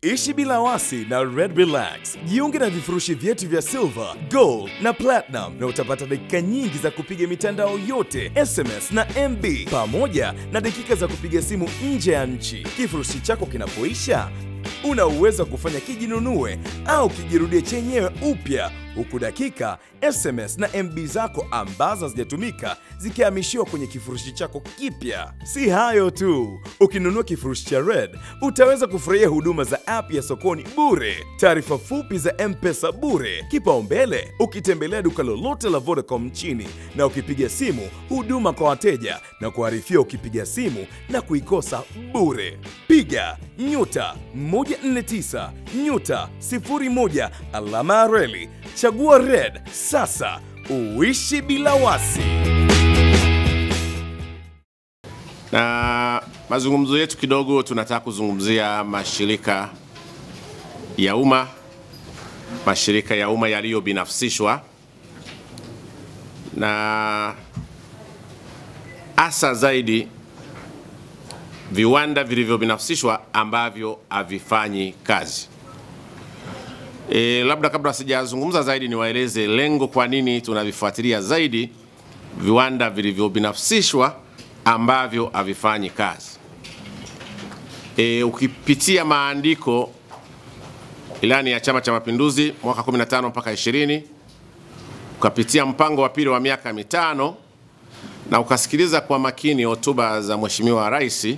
Ishi bila wasi na Red Relax. Jiunge na vifurushi vyetu vya Silver, Gold na Platinum na utapata dakika nyingi za kupiga mitandao yote, SMS na MB, pamoja na dakika za kupiga simu nje ya nchi. Kifurushi chako kinapoisha, una uwezo kufanya kijinunue au kijirudie chenyewe upya, huku dakika, SMS na MB zako ambazo hazijatumika zikihamishiwa kwenye kifurushi chako kipya. Si hayo tu, ukinunua kifurushi cha Red, utaweza kufurahia huduma za app ya sokoni bure, taarifa fupi za M-Pesa bure, kipaumbele ukitembelea duka lolote la Vodacom nchini, na ukipiga simu huduma kwa wateja na kuarifia ukipiga simu na kuikosa bure. Piga *149 *01 alama ya reli. Chagua Red sasa, uishi bila wasi. Na mazungumzo yetu kidogo tunataka kuzungumzia mashirika ya umma, mashirika ya umma yaliyobinafsishwa, na hasa zaidi viwanda vilivyobinafsishwa ambavyo havifanyi kazi. Labda kabla sijazungumza zaidi niwaeleze lengo kwa nini tunavifuatilia zaidi viwanda vilivyobinafsishwa ambavyo havifanyi kazi. Ukipitia maandiko ilani ya Chama cha Mapinduzi mwaka 15 mpaka 20, ukapitia mpango wa pili wa miaka 5 na ukasikiliza kwa makini hotuba za Mheshimiwa Rais,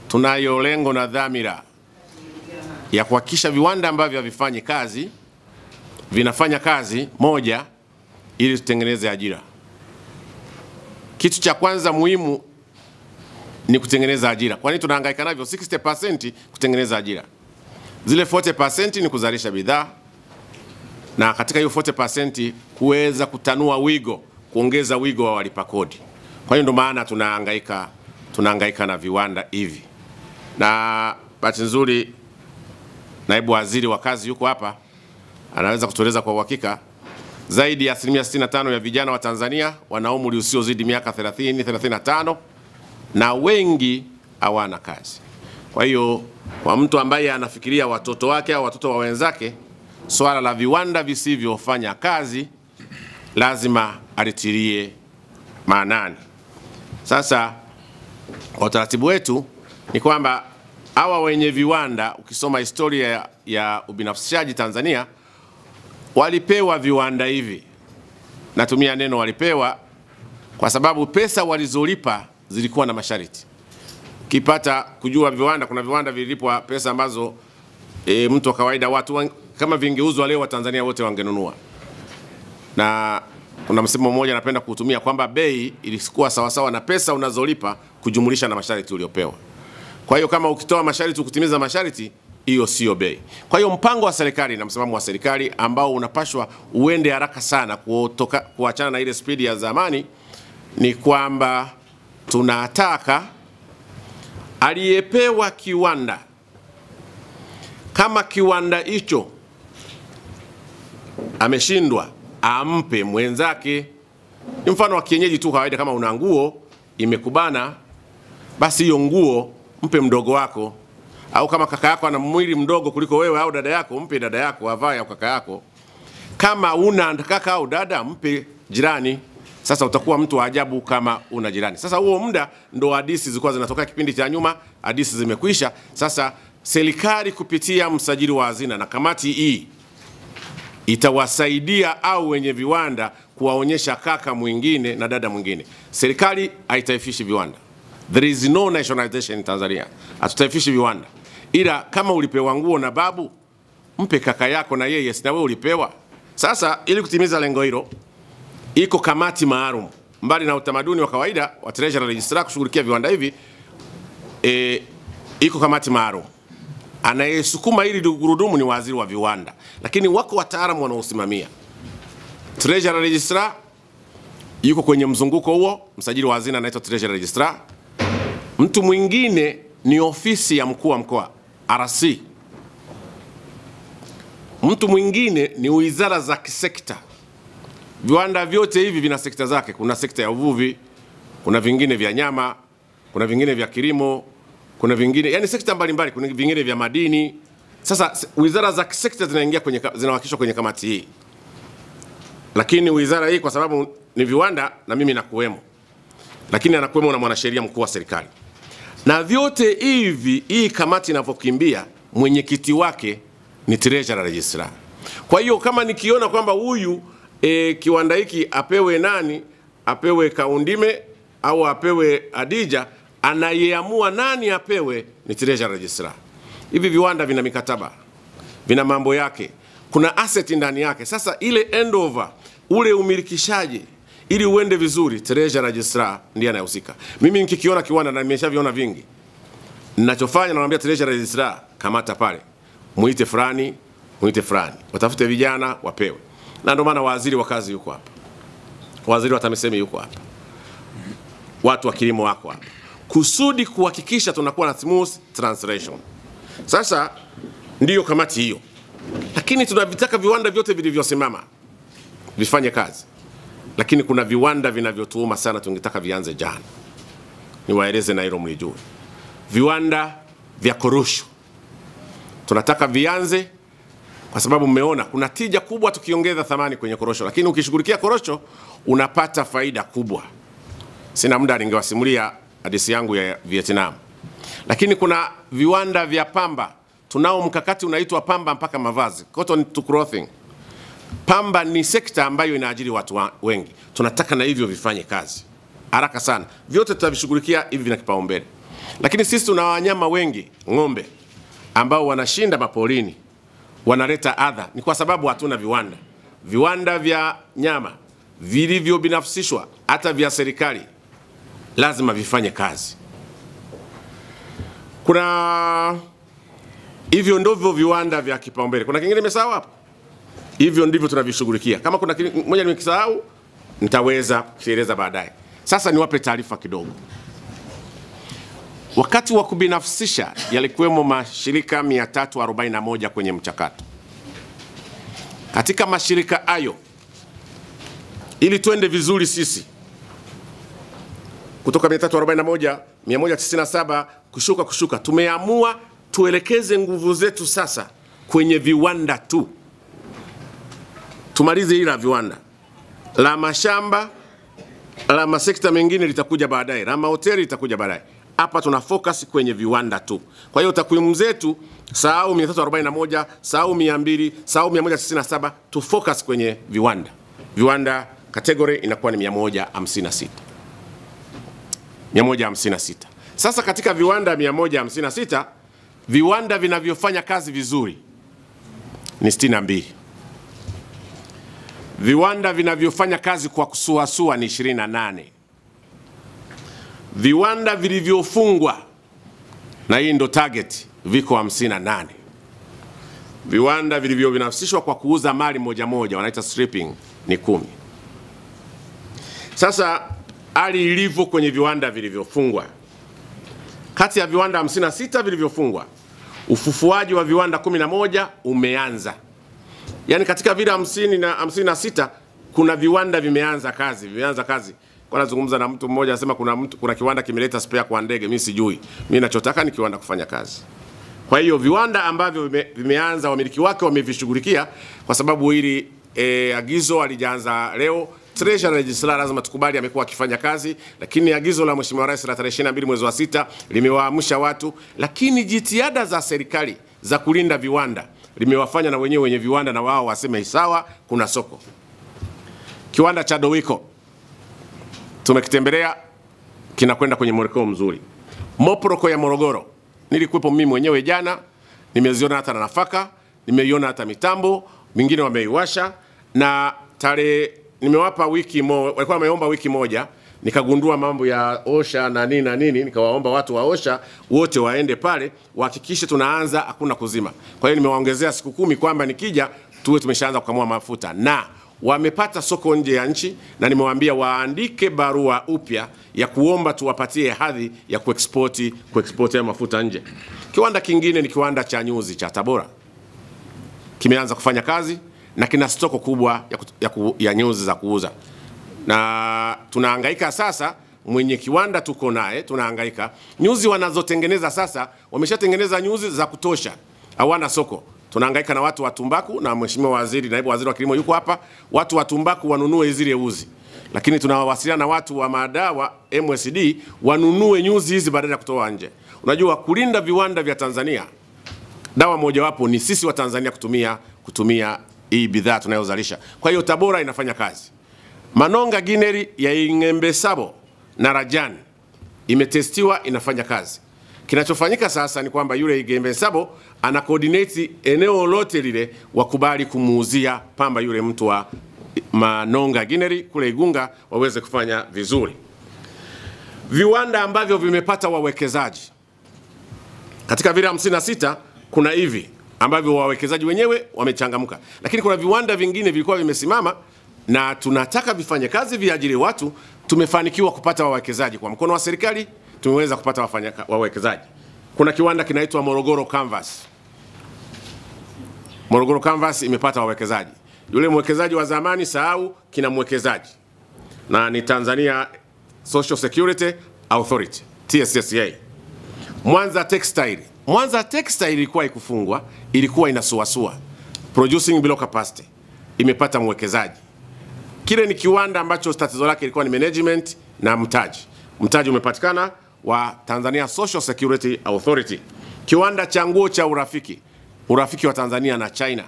tunayo lengo na dhamira ya kuhakikisha viwanda ambavyo havifanyi kazi vinafanya kazi moja, ili tutengeneze ajira. Kitu cha kwanza muhimu ni kutengeneza ajira. Kwani tunahangaika navyo 60% kutengeneza ajira. Zile 40% ni kuzalisha bidhaa, na katika hiyo 40% kuweza kutanua wigo, kuongeza wigo wa walipa kodi. Kwa hiyo ndio maana tunahangaika na viwanda hivi. Na bahati nzuri Naibu Waziri wa Kazi yuko hapa, anaweza kutueleza kwa uhakika zaidi ya 65% ya vijana wa Tanzania wana umri usiozidi miaka 30-35 na wengi hawana kazi. Kwa hiyo kwa mtu ambaye anafikiria watoto wake au watoto wa wenzake, swala la viwanda visivyofanya kazi lazima alitilie maanani. Sasa kwa utaratibu wetu ni kwamba hawa wenye viwanda, ukisoma historia ya ubinafsishaji Tanzania, walipewa viwanda hivi. Natumia neno walipewa kwa sababu pesa walizolipa zilikuwa na masharti. Kipata kujua viwanda, kuna viwanda vilipwa pesa ambazo mtu wa kawaida, watu kama vingeuzwa leo wa Tanzania wote wangenunua. Na kuna msemo mmoja napenda kutumia kwamba bei ilikuwa sawasawa na pesa unazolipa kujumulisha na masharti uliopewa. Kwa hiyo kama ukitoa masharti ukutimiza masharti, hiyo sio bei. Kwa hiyo mpango wa serikali na msimamo wa serikali ambao unapashwa uende haraka sana kuachana na ile spidi ya zamani ni kwamba tunataka aliyepewa kiwanda, kama kiwanda hicho ameshindwa, ampe mwenzake. Ni mfano wa kienyeji tu kawaida, kama una nguo imekubana, basi hiyo nguo mpe mdogo wako, au kama kaka yako ana mwili mdogo kuliko wewe au dada yako, mpe dada yako avae au kaka yako. Kama una kaka au dada, mpe jirani. Sasa utakuwa mtu wa ajabu kama una jirani. Sasa huo muda ndo hadithi zilikuwa zinatoka kipindi cha nyuma, hadithi zimekwisha. Sasa serikali kupitia msajili wa hazina na kamati hii itawasaidia au wenye viwanda kuwaonyesha kaka mwingine na dada mwingine. Serikali haitaifishi viwanda. There is no nationalization in Tanzania. Hatutaifishi viwanda. Ila kama ulipewa nguo na babu, mpe kaka yako na yeye, na wewe ulipewa. Sasa ili kutimiza lengo hilo, iko kamati maalum mbali na utamaduni wa kawaida wa Treasury Registrar kushughulikia viwanda hivi. Iko kamati maalum. Anayesukuma hili gurudumu ni waziri wa viwanda, lakini wako wataalamu wanaosimamia. Treasury Registrar yuko kwenye mzunguko huo, msajili wa hazina anaitwa Treasury Registrar. Mtu mwingine ni ofisi ya mkuu wa mkoa, RC. Mtu mwingine ni wizara za kisekta. Viwanda vyote hivi vina sekta zake. Kuna sekta ya uvuvi, kuna vingine vya nyama, kuna vingine vya kilimo, kuna vingine, yani sekta mbalimbali, kuna vingine vya madini. Sasa wizara za sekta zinawakilishwa kwenye kamati hii, lakini wizara hii kwa sababu ni viwanda na mimi nakuwemo, lakini anakuwemo na mwanasheria mkuu wa serikali, na vyote hivi hii kamati inavyokimbia mwenyekiti wake ni treasurer registrar. Kwa hiyo kama nikiona kwamba huyu kiwanda hiki apewe nani, apewe Kaundime au apewe Adija, anayeamua nani apewe ni treasurer registrar. Hivi viwanda vina mikataba, vina mambo yake, kuna asset ndani yake. Sasa ile handover, ule umilikishaji ili uende vizuri, treasurer registrar ndiye anayehusika. Mimi nikikiona kiwanda na nimeshaviona vingi, ninachofanya naambia treasurer registrar, kamata pale, muite fulani, watafute vijana wapewe. Na ndio maana waziri wa kazi yuko hapa, waziri wa TAMISEMI yuko hapa, watu wa kilimo wako hapa, kusudi kuhakikisha tunakuwa na smooth translation. Sasa ndiyo kamati hiyo, lakini tunavitaka viwanda vyote vilivyosimama vifanye kazi, lakini kuna viwanda vinavyotuuma sana, tungetaka vianze jana. Niwaeleze na hilo mlijue. Viwanda vya korosho tunataka vianze, kwa sababu mmeona kuna tija kubwa tukiongeza thamani kwenye korosho, lakini ukishughulikia korosho unapata faida kubwa. Sina muda ningewasimulia hadithi yangu ya Vietnam. Lakini kuna viwanda vya pamba, tunao mkakati unaitwa pamba mpaka mavazi, cotton to clothing. Pamba ni sekta ambayo inaajiri watu wengi, tunataka na hivyo vifanye kazi haraka sana. Vyote tutavishughulikia, hivi vina kipaumbele. Lakini sisi tuna wanyama wengi, ng'ombe, ambao wanashinda maporini, wanaleta adha, ni kwa sababu hatuna viwanda. Viwanda vya nyama vilivyo binafsishwa, hata vya serikali, lazima vifanye kazi. Kuna hivyo ndivyo viwanda vya kipaumbele. Kuna kingine nimesahau hapo? Hivyo ndivyo tunavishughulikia. Kama kuna moja nimekisahau, nitaweza kueleza baadaye. Sasa niwape taarifa kidogo. Wakati wa kubinafsisha yalikuwemo mashirika 341 kwenye mchakato. Katika mashirika hayo, ili tuende vizuri sisi, kutoka 341, 197 kushuka, tumeamua tuelekeze nguvu zetu sasa kwenye viwanda tu. Tumalize hili la viwanda. La mashamba, la masekta mengine litakuja baadaye, la mahoteli litakuja baadaye. Hapa tuna focus kwenye viwanda tu. Kwa hiyo takwimu zetu, sahau 341, sahau 200, sahau 197, tu focus kwenye viwanda. Viwanda category inakuwa ni 156. 156. Sasa katika viwanda 156, viwanda vinavyofanya kazi vizuri ni 62. Viwanda vinavyofanya kazi kwa kusuasua ni 28. Viwanda vilivyofungwa, na hii ndo target, viko 58. Viwanda vilivyobinafsishwa kwa kuuza mali moja moja, wanaita stripping, ni 10. Sasa hali ilivyo kwenye viwanda vilivyofungwa, kati ya viwanda 56 vilivyofungwa, ufufuaji wa viwanda 11 umeanza. Yani katika vile 50 na 56 kuna viwanda vimeanza kazi. Kwa nazungumza na mtu mmoja anasema kuna kiwanda kimeleta spare kwa ndege, mimi sijui. Mimi ninachotaka ni kiwanda kufanya kazi. Kwa hiyo viwanda ambavyo vimeanza, wamiliki wake wamevishughulikia, kwa sababu hili agizo alijaanza leo. Treasurer registrar lazima tukubali amekuwa akifanya kazi, lakini agizo la Mheshimiwa Rais la 22 mwezi wa 6 limewaamsha watu, lakini jitihada za serikali za kulinda viwanda limewafanya na wenye viwanda na wao waseme sawa, kuna soko. Kiwanda cha Dowiko tumekitembelea, kinakwenda kwenye mwelekeo mzuri. Moproko ya Morogoro nilikuwepo mimi mwenyewe jana, nimeziona hata na nafaka, nimeiona hata mitambo mingine wameiwasha, na nimewapa walikuwa wameomba wiki moja, nikagundua mambo ya OSHA na nini, nikawaomba watu wa OSHA wote waende pale wahakikishe tunaanza, hakuna kuzima. Kwa hiyo nimewaongezea siku 10 kwamba nikija tuwe tumeshaanza kukamua mafuta, na wamepata soko nje ya nchi, na nimewaambia waandike barua upya ya kuomba tuwapatie hadhi ya kuexport ya mafuta nje. Kiwanda kingine ni kiwanda cha nyuzi cha Tabora, kimeanza kufanya kazi na kina stoko kubwa ya nyuzi za kuuza, na tunahangaika sasa. Mwenye kiwanda tuko naye, tunahangaika. Nyuzi wanazotengeneza sasa, wameshatengeneza nyuzi za kutosha, hawana soko. Tunahangaika na watu wa tumbaku, na mheshimiwa waziri, naibu waziri wa kilimo yuko hapa. Watu wa tumbaku wanunue zile uzi, lakini tunawasiliana na watu wa madawa MSD wanunue nyuzi hizi badala ya kutoa nje. Unajua, kulinda viwanda vya Tanzania, dawa mojawapo ni sisi wa Tanzania kutumia hii bidhaa tunayozalisha. Kwa hiyo Tabora inafanya kazi. Manonga Gineri ya Ingembe Sabo na Rajani imetestiwa, inafanya kazi. Kinachofanyika sasa ni kwamba yule Ingembe Sabo ana coordinate eneo lote lile wakubali kumuuzia pamba yule mtu wa Manonga Gineri kule Igunga waweze kufanya vizuri. Viwanda ambavyo vimepata wawekezaji katika vile 56 kuna hivi ambavyo wawekezaji wenyewe wamechangamka, lakini kuna viwanda vingine vilikuwa vimesimama na tunataka vifanye kazi, viajiri watu. Tumefanikiwa kupata wawekezaji kwa mkono wa serikali, tumeweza kupata wawekezaji. Kuna kiwanda kinaitwa Morogoro Canvas. Morogoro Canvas imepata wawekezaji. Yule mwekezaji wa zamani sahau, kina mwekezaji na ni Tanzania Social Security Authority, TSSA. Mwanza Textile. Mwanza Textile ilikuwa ikufungwa, ilikuwa inasuasua, producing below capacity, imepata mwekezaji. Kile ni kiwanda ambacho tatizo lake ilikuwa ni management na mtaji. Mtaji umepatikana wa Tanzania Social Security Authority. Kiwanda cha nguo cha Urafiki wa Tanzania na China.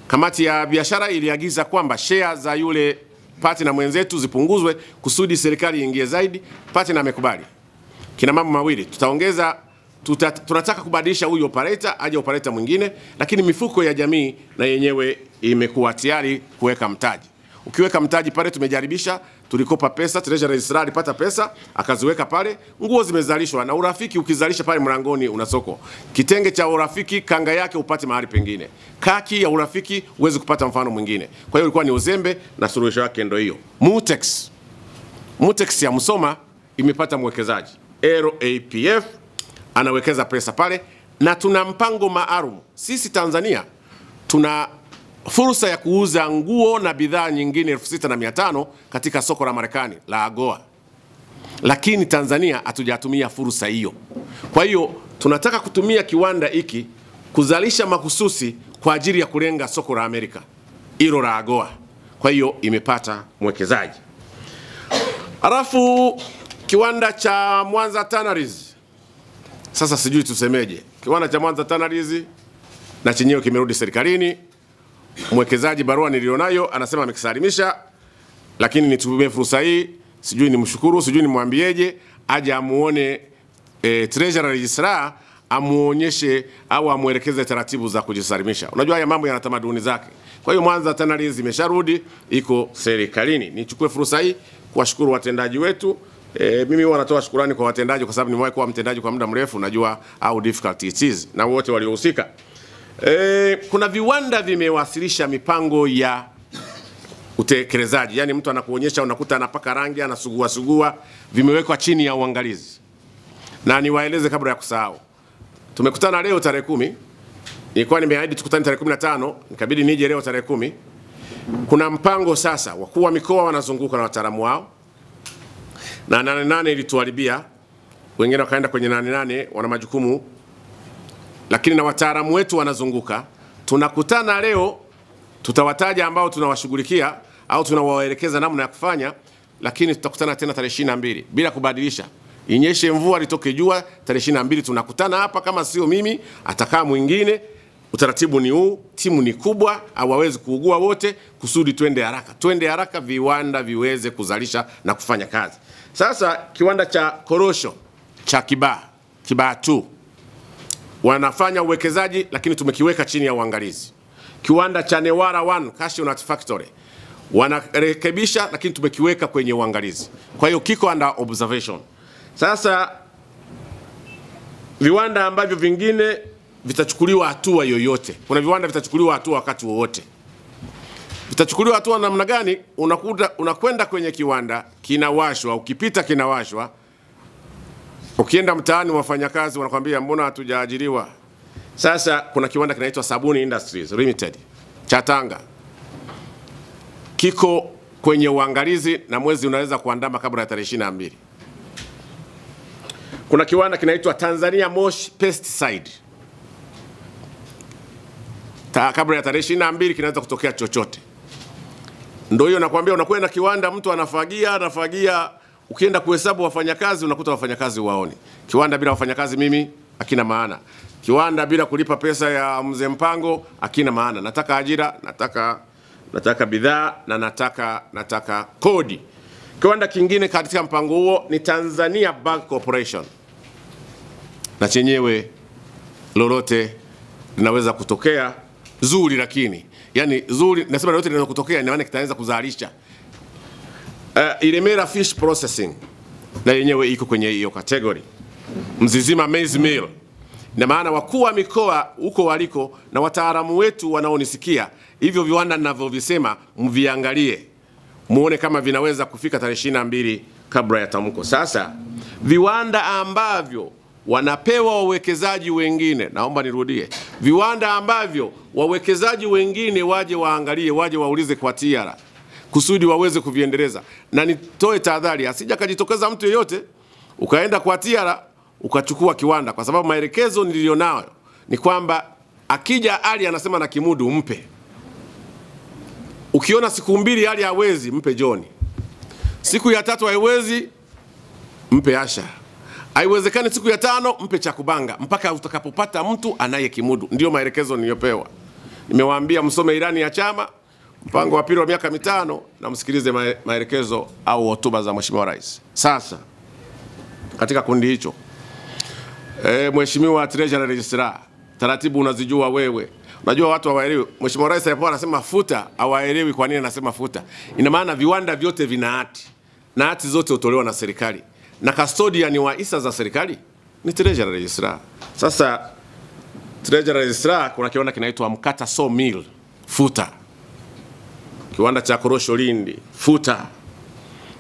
Kamati ya biashara iliagiza kwamba share za yule partner mwenzetu zipunguzwe kusudi serikali iingie zaidi. Partner amekubali. Kina mambo mawili, tutaongeza, tunataka kubadilisha huyu operator aje operator mwingine, lakini mifuko ya jamii na yenyewe imekuwa tayari kuweka mtaji. Ukiweka mtaji pale, tumejaribisha, tulikopa pesa, Treasury Registrar alipata pesa, akaziweka pale, nguo zimezalishwa. Na Urafiki ukizalisha pale mlangoni una soko. Kitenge cha Urafiki kanga yake upate mahali pengine. Kaki ya Urafiki uweze kupata mfano mwingine. Kwa hiyo ilikuwa ni uzembe na suluhisho yake ndio hiyo. Mutex ya Musoma imepata mwekezaji. RAPF anawekeza pesa pale, na tuna mpango maalum. Sisi Tanzania tuna fursa ya kuuza nguo na bidhaa nyingine 6500 katika soko la Marekani la AGOA. Lakini Tanzania hatujatumia fursa hiyo. Kwa hiyo tunataka kutumia kiwanda hiki kuzalisha makususi kwa ajili ya kulenga soko la Amerika, hilo la AGOA. Kwa hiyo imepata mwekezaji. Alafu kiwanda cha Mwanza Tanneries. Sasa sijui tusemeje. Kiwanda cha Mwanza Tanneries na chenyewe kimerudi serikalini. Mwekezaji barua nilionayo anasema amekisalimisha, lakini nitumie fursa hii, sijui nimshukuru, sijui nimwambieje, aje amuone Treasury Registrar, amuonyeshe au amuelekeze taratibu za kujisalimisha. Unajua haya mambo yana tamaduni zake. Kwa hiyo Mwanza Tanneries imesharudi, iko serikalini. Nichukue fursa hii kuwashukuru watendaji wetu. Mimi huwa natoa shukrani kwa watendaji kwa sababu nimewahi kuwa mtendaji kwa muda mrefu, najua how difficult it is, na wote waliohusika. Kuna viwanda vimewasilisha mipango ya utekelezaji. Yani mtu anakuonyesha, unakuta anapaka rangi, anasugua, vimewekwa chini ya uangalizi. Na niwaeleze kabla ya kusahau. Tumekutana leo tarehe 10. Nilikuwa nimeahidi tukutane tarehe 15, nikabidi nije leo tarehe 10. Kuna mpango sasa, wakuu wa mikoa wanazunguka na wataalamu wao. Na 88 ilituharibia. Wengine wakaenda kwenye 88, wana majukumu. Lakini na wataalamu wetu wanazunguka. Tunakutana leo, tutawataja ambao tunawashughulikia au tunawaelekeza namna ya kufanya, lakini tutakutana tena tarehe 22 bila kubadilisha. Inyeshe mvua litoke jua, tarehe 22 tunakutana hapa, kama sio mimi atakaa mwingine. Utaratibu ni huu, timu ni kubwa, hawawezi kuugua wote, kusudi twende haraka. Twende haraka, viwanda viweze kuzalisha na kufanya kazi. Sasa kiwanda cha korosho cha Kibaha 2 wanafanya uwekezaji, lakini tumekiweka chini ya uangalizi. Kiwanda cha Newara 1 Cashew Nut Factory wanarekebisha, lakini tumekiweka kwenye uangalizi. Kwa hiyo kiko under observation. Sasa viwanda ambavyo vingine vitachukuliwa hatua yoyote. Kuna viwanda vitachukuliwa hatua wakati wowote. Vitachukuliwa hatua namna gani? Unakwenda kwenye kiwanda, kinawashwa, ukipita kinawashwa. Ukienda mtaani wafanyakazi wanakuambia mbona hatujaajiriwa? Sasa kuna kiwanda kinaitwa Sabuni Industries Limited cha Tanga. Kiko kwenye uangalizi na mwezi unaweza kuandama kabla ya tarehe 22. Kuna kiwanda kinaitwa Tanzania Moshi Pesticide. kabla ya tarehe 22 kinaweza kutokea chochote. Ndio hiyo nakwambia, unakwenda kiwanda, mtu anafagia, ukienda kuhesabu wafanyakazi unakuta wafanyakazi waoni. Kiwanda bila wafanyakazi mimi hakina maana. Kiwanda bila kulipa pesa ya mzee mpango hakina maana. Nataka ajira, nataka bidhaa na nataka kodi. Kiwanda kingine katika mpango huo ni Tanzania Bank Corporation. Na chenyewe lolote linaweza kutokea zuri, lakini yani zuri nasema lolote linaweza kutokea ina maana kitaweza kuzalisha. Ilemera Fish Processing na yenyewe iko kwenye hiyo category. Mzizima Maize Mill. Na maana wakuu wa mikoa huko waliko na wataalamu wetu wanaonisikia, hivyo viwanda ninavyovisema mviangalie, muone kama vinaweza kufika tarehe 22 kabla ya tamko. Sasa viwanda ambavyo wanapewa wawekezaji wengine, naomba nirudie, viwanda ambavyo wawekezaji wengine waje waangalie, waje waulize kwa TIARA kusudi waweze kuviendeleza. Na nitoe tahadhari, asija kajitokeza mtu yeyote ukaenda kwa TIARA ukachukua kiwanda, kwa sababu maelekezo nilionayo ni kwamba akija Ali anasema na kimudu mpe. Ukiona siku 2 Ali hawezi, mpe John. Siku ya 3 haiwezi, mpe Asha. Haiwezekani siku ya 5 mpe Chakubanga, mpaka utakapopata mtu anaye kimudu. Ndio maelekezo niliyopewa. Nimewaambia msome ilani ya chama, mpango wa pili wa miaka 5, na msikilize maelekezo au hotuba za Mheshimiwa Rais. Sasa katika kundi hicho, Mheshimiwa Treasury Registrar, taratibu unazijua wewe. Unajua watu hawaelewi. Mheshimiwa Rais alipokuwa anasema futa, hawaelewi kwa nini anasema futa. Ina maana viwanda vyote vina hati. Na hati zote hutolewa na serikali. Na custodian wa hisa za serikali ni Treasury Registrar. Sasa Treasury Registrar kuna kiwanda kinaitwa Mkata Sawmill, futa. Kiwanda cha Korosho Lindi, futa.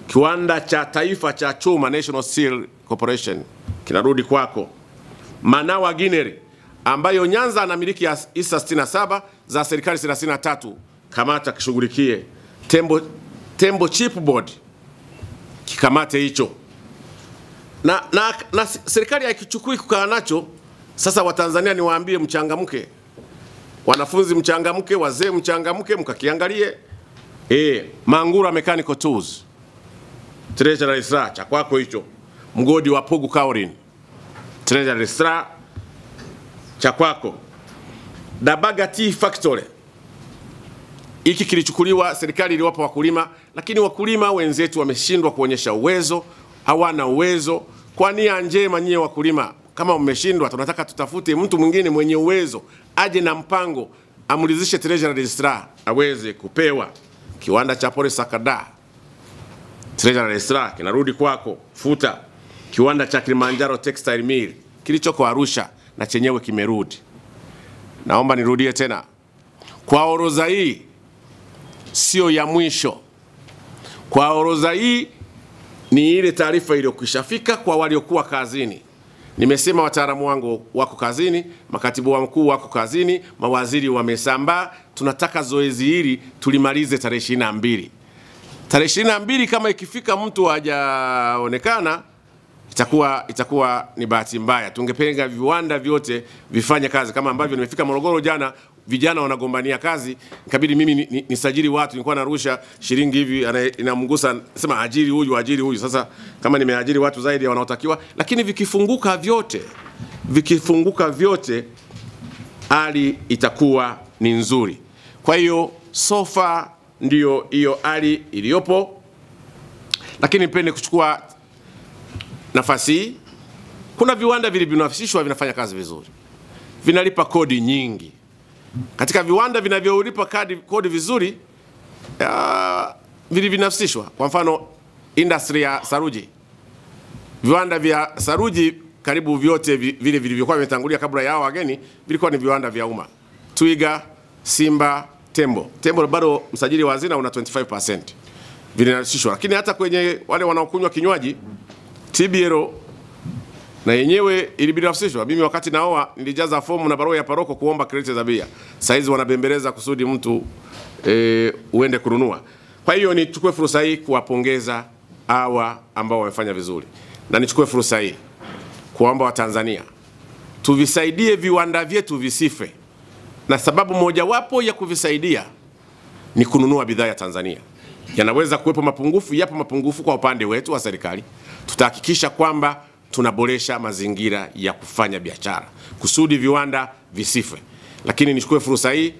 Kiwanda cha taifa cha chuma National Steel Corporation kinarudi kwako. Manawa Gineri ambayo Nyanza anamiliki hisa 67 za serikali 33, kamata kishughulikie. Tembo Chipboard kikamate hicho. Na serikali haikichukui kukaa nacho. Sasa Watanzania niwaambie, mchangamke. Wanafunzi mchangamke, wazee mchangamke, mkakiangalie. Mangura Mechanical Tools, Treasury Registrar, cha kwako hicho. Mgodi wa Pugu Kaurin, Treasury Registrar, cha kwako. Dabaga Tea Factory, hiki kilichukuliwa, serikali iliwapa wakulima, lakini wakulima wenzetu wameshindwa kuonyesha uwezo, hawana uwezo. Kwa nia njema nyie wakulima, kama mmeshindwa, tunataka tutafute mtu mwingine mwenye uwezo, aje na mpango, amulizishe Treasury Registrar aweze kupewa. Kiwanda cha Pole Sakada, Treasury Registrar, kinarudi kwako, futa. Kiwanda cha Kilimanjaro Textile Mill kilichoko Arusha, na chenyewe kimerudi. Naomba nirudie tena, kwa orodha hii sio ya mwisho. Kwa orodha hii ni ile taarifa iliyokishafika kwa waliokuwa kazini. Nimesema wataalamu wangu wako kazini, makatibu wa mkuu wako kazini, mawaziri wamesambaa. Tunataka zoezi hili tulimalize tarehe 22. Tarehe 22 kama ikifika mtu hajaonekana, itakuwa ni bahati mbaya. Tungependa viwanda vyote vifanye kazi kama ambavyo nimefika Morogoro jana, vijana wanagombania kazi, ikabidi mimi nisajili watu, nilikuwa narusha shilingi hivi inamgusa, sema ajiri huyu. Sasa kama nimeajiri watu zaidi ya wanaotakiwa, lakini vikifunguka vyote hali itakuwa ni nzuri. Kwa hiyo sofa ndio hiyo hali iliyopo, lakini nipende kuchukua nafasi hii. Kuna viwanda vilivyonafsishwa vinafanya kazi vizuri, vinalipa kodi nyingi. Katika viwanda vinavyolipa kodi vizuri, vilivyonafsishwa, kwa mfano industry ya saruji, viwanda vya saruji karibu vyote vile vilivyokuwa vimetangulia kabla ya hao wageni vilikuwa ni viwanda vya umma. Twiga, Simba, Tembo bado msajili wa hazina una 25% vilinafsishwa. Lakini hata kwenye wale wanaokunywa kinywaji, TBL na yenyewe ilibinafsishwa. Mimi wakati naoa nilijaza fomu na barua ya paroko kuomba kreti za bia. Saizi wanabembeleza kusudi mtu uende kununua. Kwa hiyo nichukue fursa hii kuwapongeza hawa ambao wamefanya vizuri. Na nichukue fursa hii kuomba Watanzania tuvisaidie viwanda vyetu visife. na sababu mojawapo ya kuvisaidia ni kununua bidhaa ya Tanzania. Yanaweza kuwepo mapungufu, yapo mapungufu kwa upande wetu wa serikali. Tutahakikisha kwamba tunaboresha mazingira ya kufanya biashara kusudi viwanda visife. Lakini nichukue fursa hii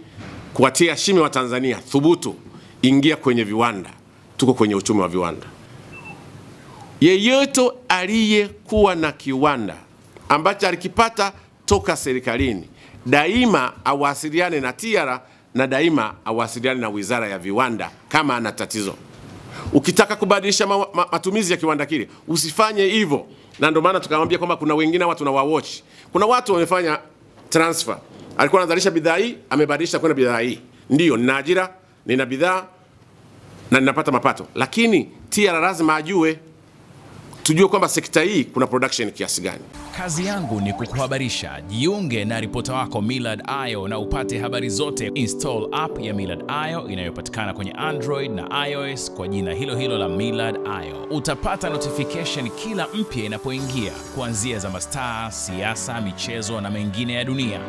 kuwatia shime wa Tanzania, thubutu, ingia kwenye viwanda. Tuko kwenye uchumi wa viwanda. Yeyote aliyekuwa na kiwanda ambacho alikipata toka serikalini, daima awasiliane na TIARA na daima awasiliane na Wizara ya Viwanda kama ana tatizo. Ukitaka kubadilisha matumizi ya kiwanda kile, usifanye hivyo. Na ndio maana tukamwambia kwamba kuna wengine watu na watch. Kuna watu wamefanya transfer. Alikuwa anazalisha bidhaa hii, amebadilisha kwenda bidhaa hii. Ndio, nina ajira, nina bidhaa na ninapata mapato. Lakini TIARA lazima ajue, tujue kwamba sekta hii kuna production kiasi gani. Kazi yangu ni kukuhabarisha. Jiunge na ripota wako Millard Ayo na upate habari zote. Install app ya Millard Ayo inayopatikana kwenye Android na iOS kwa jina hilo hilo la Millard Ayo. Utapata notification kila mpya inapoingia, kuanzia za mastaa, siasa, michezo na mengine ya dunia.